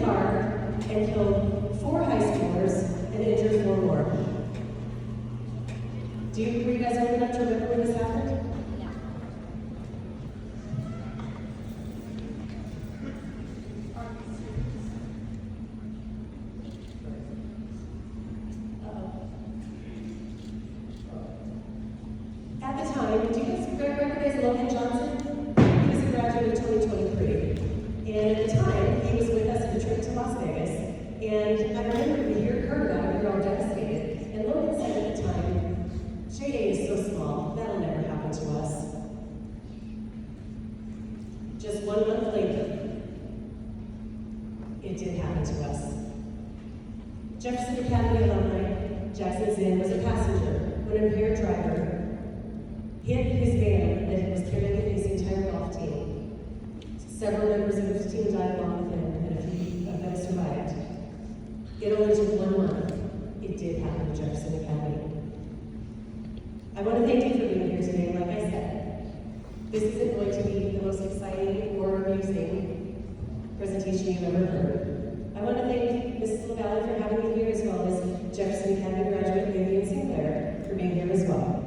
a car and killed 4 high schoolers and injured 4 more. Were you guys old enough to remember when this happened? At the time, do you guys recognize Logan Johnson? He was a graduate of 2023. And at the time, he was with us on a trip to Las Vegas. And I remember we heard about it, we were all devastated. And Logan said at the time, JA is so small, that'll never happen to us. Just 1 month later, it did happen to us. Jefferson Academy alumni, Jackson Zinn, was a passenger when an impaired driver hit his van that was carrying his entire golf team. Several members of his team died along with him, and a few of them survived. It only took 1 month. It did happen to Jefferson Academy. I want to thank you for being here today. Like I said, this isn't going to be the most exciting or amusing presentation you've ever heard. I want to thank Mrs. LaValle for having me here, as well as Jefferson Academy graduate Vivian Sinclair for being here as well.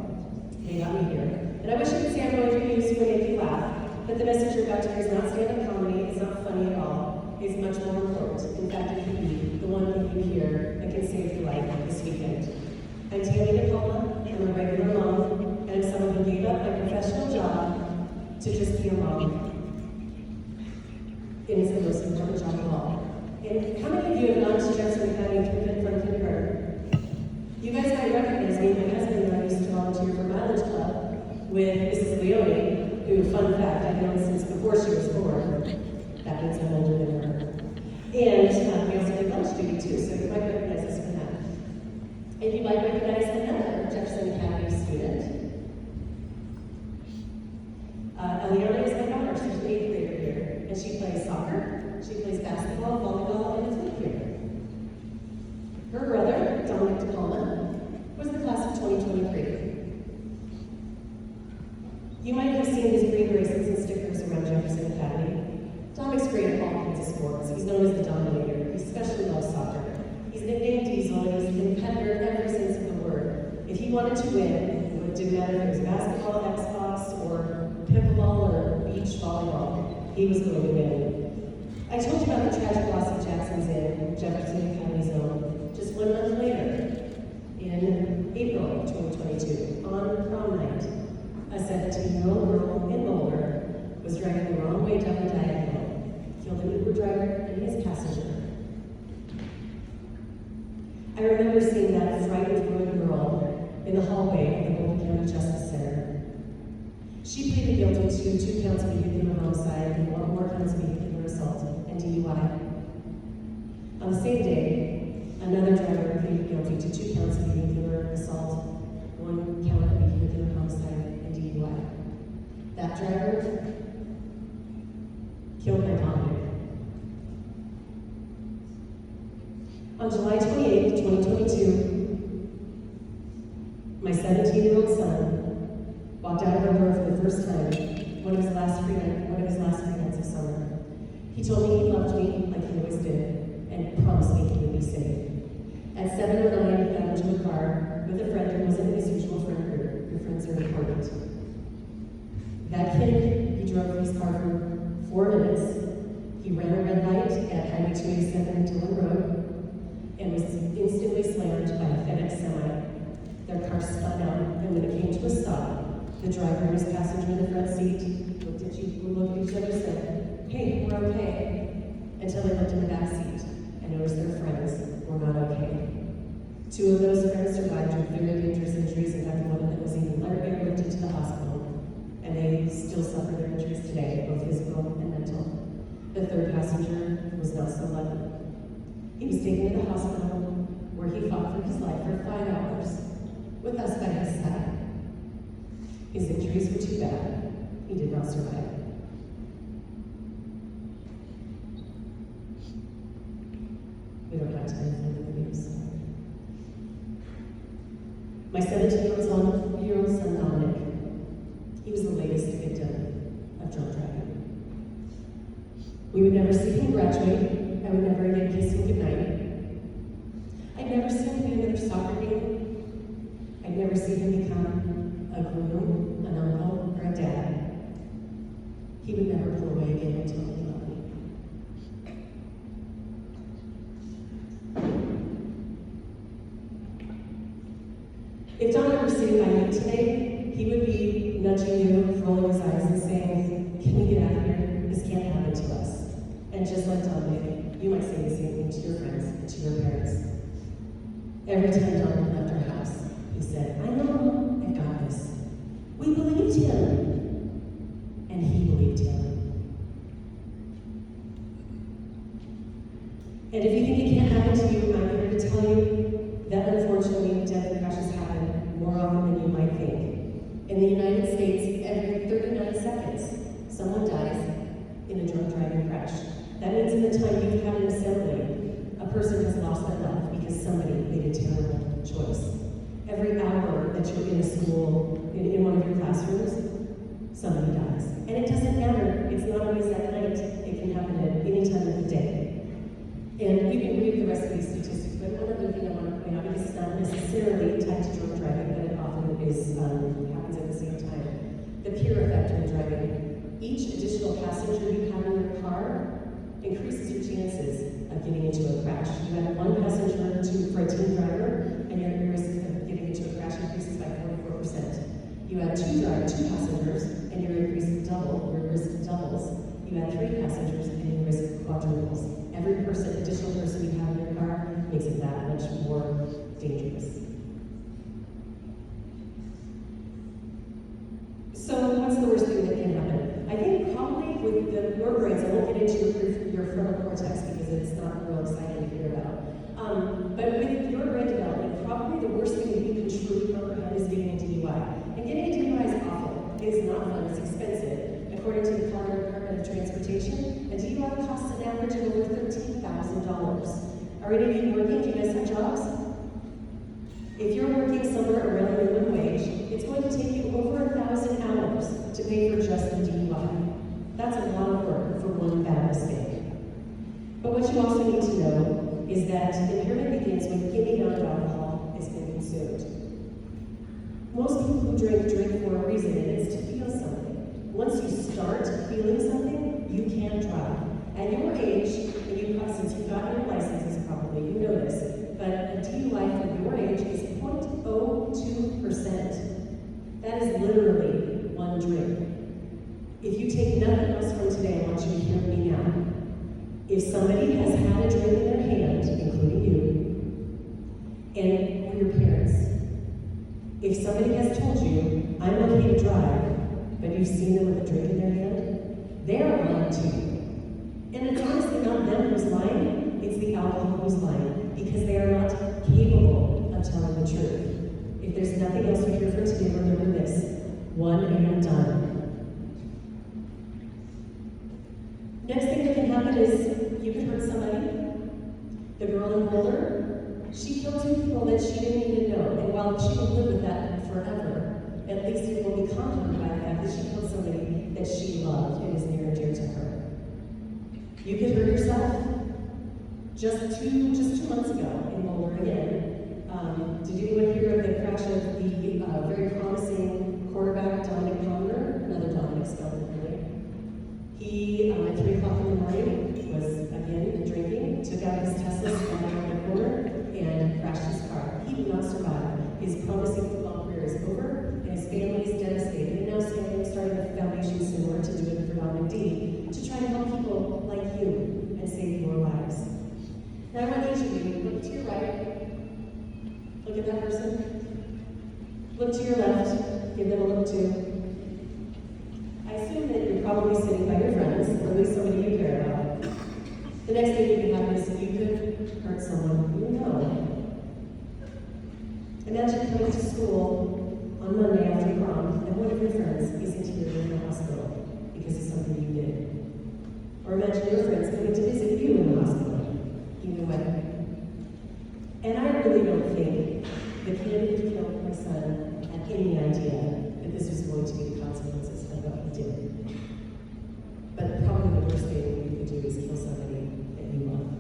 They got me here. And I wish I could say I'm going to use you and make you laugh, but the message you're about to hear is not stand-up comedy, it's not funny at all. It's much more important. In fact, it could be the one thing you hear that can save your life this weekend. I'm Tami DePalma, I'm a regular mom, and I'm someone who gave up my professional job to just be a mom. It is the most important job of all. And how many of you have gone to Jefferson Academy from kindergarten? You guys might recognize me. My husband and I used to volunteer for Mileage Club with Mrs. Leone, who, fun fact, I've known since before she was 4. That means I'm older than her. And we also did lunch duty too, so you might recognize us from that. And you might recognize another Jefferson Academy student. Eliana is my daughter. She's an 8th grader here, and she plays soccer, she plays basketball, volleyball, and is here. Her brother, Dominic DePalma, was the class of 2023. You might have seen his green bracelets and stickers around Jefferson Academy. Domic's great at all kinds of sports. He's known as the Dominator. He especially loves soccer. He's nicknamed Diesel, and he's a competitor in every sense of the word. If he wanted to win, it didn't matter if it was basketball, Xbox, or pickleball, or beach volleyball, he was going to win. I told you about the tragic loss of Jackson Zinn, Jefferson Academy's own, just 1 month later, in April of 2022, on prom night. A 17-year-old girl in Boulder was driving the wrong way down the diagonal, killed an Uber driver and his passenger. I remember seeing that frightened little girl in the hallway of the Bolton County Justice Center. She pleaded guilty to 2 counts of vehicular homicide and 1 more counts of vehicular assault and DUI. On the same day, another driver pleaded guilty to 2 counts of vehicular assault, 1 count of vehicular homicide, and DUI. That driver killed my Dominic. On July 28, 2022, my 17-year-old son walked out of our door for the first time, one of his last three nights of summer. He told me he loved me like he always did, and promised me he would be safe. At 7 or 9, he got into a car with a friend who wasn't his usual friend group. Your friends are important. That kid, he drove his car for 4 minutes. He ran a red light at Highway 287 Dillon Road and was instantly slammed by a FedEx semi. Their car spun out, and when it came to a stop, the driver and his passenger in the front seat looked at each other and said, "Hey, we're okay," until they looked in the back seat and noticed their friends were not okay. 2 of those friends survived with very dangerous injuries. In fact, one of them was even airlifted to the hospital, and they still suffer their injuries today, both physical and mental. The 3rd passenger was not so lucky. He was taken to the hospital, where he fought for his life for 5 hours, with us by his side. His injuries were too bad. He did not survive. We don't have time for the news. My 17-year-old son, Dominic, he was the latest victim of drunk driving. We would never see him graduate I would never again kiss him goodnight. I'd never see him in another soccer game. I'd never see him become a groom, an uncle, or a dad. He would never pull away again until he loved me. If Don were sitting by me today, he would be nudging you, rolling his eyes and saying, "Can we get out of here? This can't happen to us." And just like Dominic, you might say the same thing to your friends and to your parents. Every time Dominic left our house, he said, "I know, I've got this." We believed him, and he believed him. And if you think it can't happen to you, I'm here to tell you that unfortunately, death crashes happen more often than you might think. In the United States, every 39 seconds, someone dies in a drunk driving crash. That means in the time you've had an assembly, a person has lost their life because somebody made a terrible choice. Every hour that you're in a school, in one of your classrooms, somebody dies. And it doesn't matter, it's not always at night, it can happen at any time of the day. And you can read the rest of these statistics, but one other thing I want to point out, because it's not necessarily tied to drunk driving, but it often happens at the same time. The peer effect of driving. Each additional passenger you have in your car increases your chances of getting into a crash. You have one passenger for a team driver, and your risk of getting into a crash increases by 44%. You add two passengers, and your risk doubles. You add 3 passengers, and your risk quadruples. Every additional person you have in your car makes it that much more dangerous. So what's the worst thing that can happen? I think probably with your brains, I won't get into your frontal cortex because it's not real exciting to hear about. But with your brain development, probably the worst thing that you can truly comprehend is getting a DUI. And getting a DUI is awful. It's not fun, it's expensive. According to the Colorado Department of Transportation, a DUI costs an average of over $13,000. Are any of you working? Do you guys have jobs? If you're working somewhere around minimum wage, it's going to take you over 1,000 hours to pay for just the DUI. That's a lot of work for one bad mistake. But what you also need to know is that impairment begins when any amount of alcohol has been consumed. Most people who drink for a reason, and it's to feel something. Once you start feeling something, you can drive. At your age, since you've gotten your licenses probably, you know this, but a DUI for your age is 0.02%. That is literally one drink. If you take nothing else from today, I want you to hear me now. If somebody has had a drink in their hand, including you, or your parents, if somebody has told you, "I'm okay to drive," but you've seen them with a drink in their hand, they are lying to you. And it's honestly not them who's lying, it's the alcohol who's lying, because they are not capable of telling the truth. If there's nothing else you hear from today, remember this: one and done. Next thing that can happen is you could hurt somebody. The girl in Boulder, she killed 2 people that she didn't even know, and while she will live with that forever, at least it will be comforted by the fact that she killed somebody that she loved and is near and dear to her. You could hurt yourself. Just two months ago in Boulder again, did anyone hear of the crash of the very promising quarterback, Dominic DePalma, another Dominic spelled differently? He, at 3 o'clock in the morning, was again drinking, took out his Tesla, spun around the corner, and crashed his car. He did not survive. His promising football career is over, and his family is devastated, and now starting a foundation similar to do it for Dominic D, to try to help people like you and save more lives. Now I want each of you to look to your right, look at that person, look to your left, give them a look too. I assume that you're probably sitting by your friends, or at least somebody you care about. The next thing you can happen is you could hurt someone you know. Imagine coming to school on Monday after prom, and one of your friends isn't here in the hospital because of something you did. Or imagine your friends coming to visit you in the hospital. Either way. And I really don't think the kid who killed my son had any idea that this was going to be the consequences of what he did. But probably the worst thing you could do is kill somebody that you love.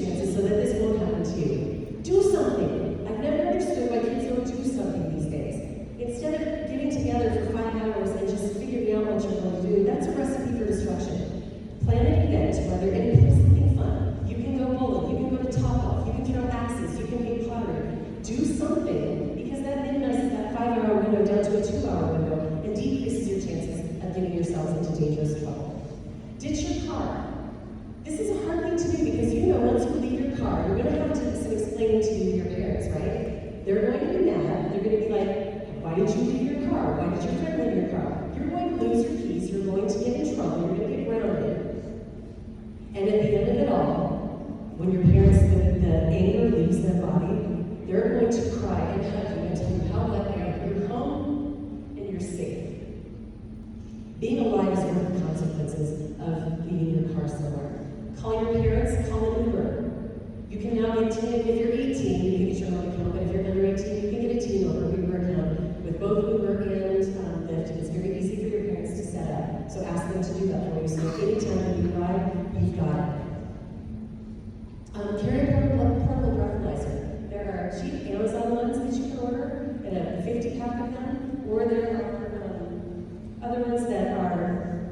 chances so that this won't happen to you. Do something. I've never understood why kids don't do something these days. Instead of getting together for 5 hours and just figuring out what you're going to do, that's a recipe for destruction. Plan an event, whether it is something fun. You can go bowling, you can go to Top-Off, you can throw axes, you can make pottery. Do something, because that minimizes that 5-hour window down to a 2-hour window and decreases your chances of getting yourselves into dangerous trouble. Ditch your car. This is a hard thing to do because you know once you leave your car, you're going to have to do some explaining to your parents, right? They're going to be mad. They're going to be like, why did you leave your car? Why did your friend leave your car? You're going to lose your keys. You're going to get in trouble. You're going to get grounded. And at the end of it all, when your parents, the anger leaves their body, they're going to cry and hug you and tell you how glad they are that you're home and you're safe. Being alive is one of the consequences of leaving your car somewhere. Call your parents, call an Uber. You can now get if you're 18, you can get your own account, but if you're under 18, you can get a teen or Uber account. With both Uber and Lyft, it's very easy for your parents to set up. So ask them to do that for you. So anytime that you ride, you've got it. Carry a portable breathalyzer. There are cheap Amazon ones that you can order, and a 50-pack of them, or there are other ones that are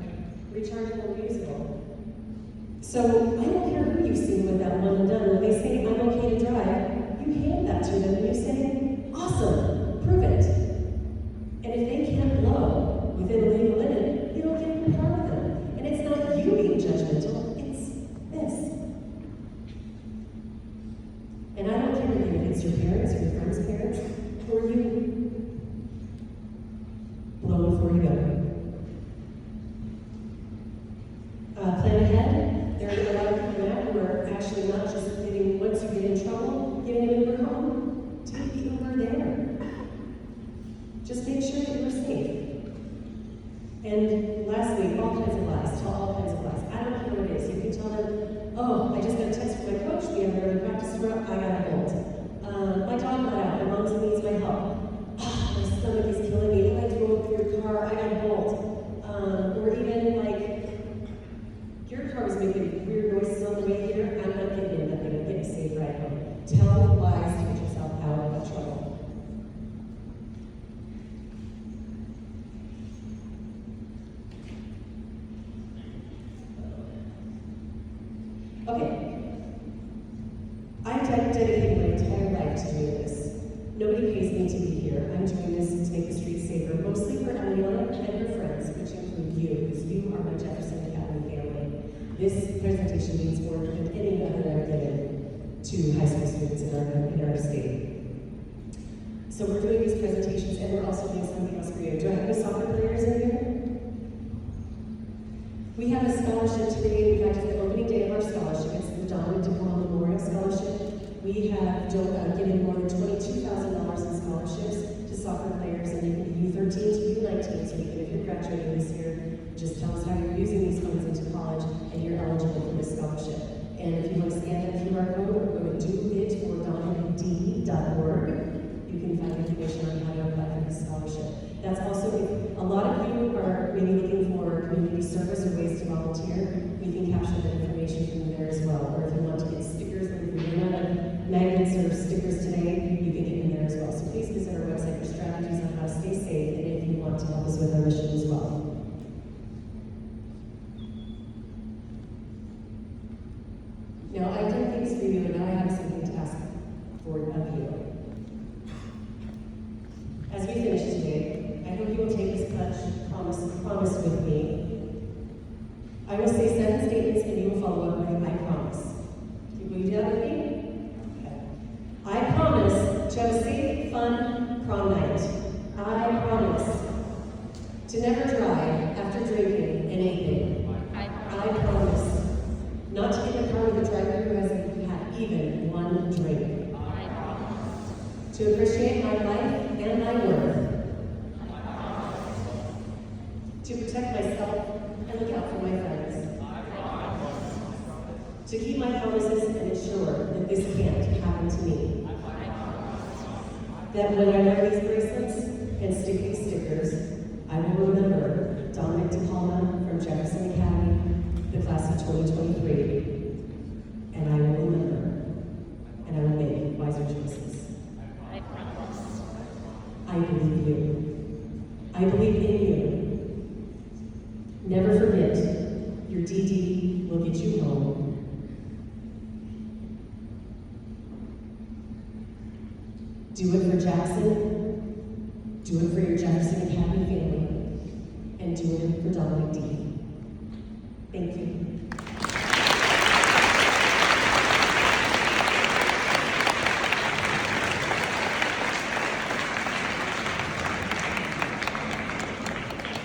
rechargeable and reusable. So I don't care who you've seen with that one and done. When they say, I'm okay to drive, you hand that to them and you say, awesome, prove it. And if they can't blow within a legal limit, you don't get in the car with them. And it's not you being judgmental, it's this. And I don't care if it's your parents or your friend's parents, or you. Blow before you go. Plan ahead. There are a lot of people now who are actually not just getting, once you get in trouble, getting an Uber home. Take the Uber there. Just make sure that you're safe. And lastly, all kinds of lies. Tell all kinds of lies. I don't care what it is. You can tell them, oh, I just got a text from my coach the other day, practice route, I got a bolt. My dog got out, my mom's needs my help. My stomach is killing me. I drove through your car, I got a bolt. Or even like, your car was making weird noises on the way here, I'm not getting in that thing, I'm getting a safe ride home. Tell lies to get yourself out of trouble. Okay. I've dedicated my entire life to doing this. Nobody pays me to be here. I'm doing this to make the streets safer, mostly for Eliana and her friends, which include you, because you are my Jefferson Academy family. This presentation means more than any other I've given to high school students in our state. So we're doing these presentations, and we're also doing something else for you. Do I have any soccer players in here? We have a scholarship today. In fact, it's the opening day of our scholarship. It's the Dominic DePalma Memorial Scholarship. We have given more than $22,000 in scholarships to soccer players, and you can be U13 to U19. So even if you're graduating this year, just tell us how you're using these funds into college, and you're eligible for this scholarship. And if you want to scan that QR code or go to doitfordominicd.org, you can find information on how to apply for this scholarship. That's also, a lot of you are maybe looking for community service or ways to volunteer. We can capture that information from there as well. Or if you want to get stickers, or if you run out of magnets or stickers today, you can get in there as well. So please visit our website for strategies on how to stay safe, and if you want to help us with our mission as well. Now, I've done things for you, and now I have something to ask for of you. As we finish today, I hope you will take this promise with me. I will say 7 statements, and you will follow up with I promise. Will you do that with me? Okay. I promise to have a safe, fun prom night. I promise to never drive after drinking anything. I promise not to get in a car with a driver who hasn't had even one drink. To appreciate my life and my worth. To protect myself and look out for my friends. To keep my promises and ensure that this can't happen to me. That when I wear these bracelets and stick these stickers, I will remember Dominic DePalma from Jefferson Academy, the class of 2023, and I will remember I believe in you. Never forget, your DD will get you home. Do it for Jackson, do it for your Jefferson Academy family, and do it for Dominic D. Thank you.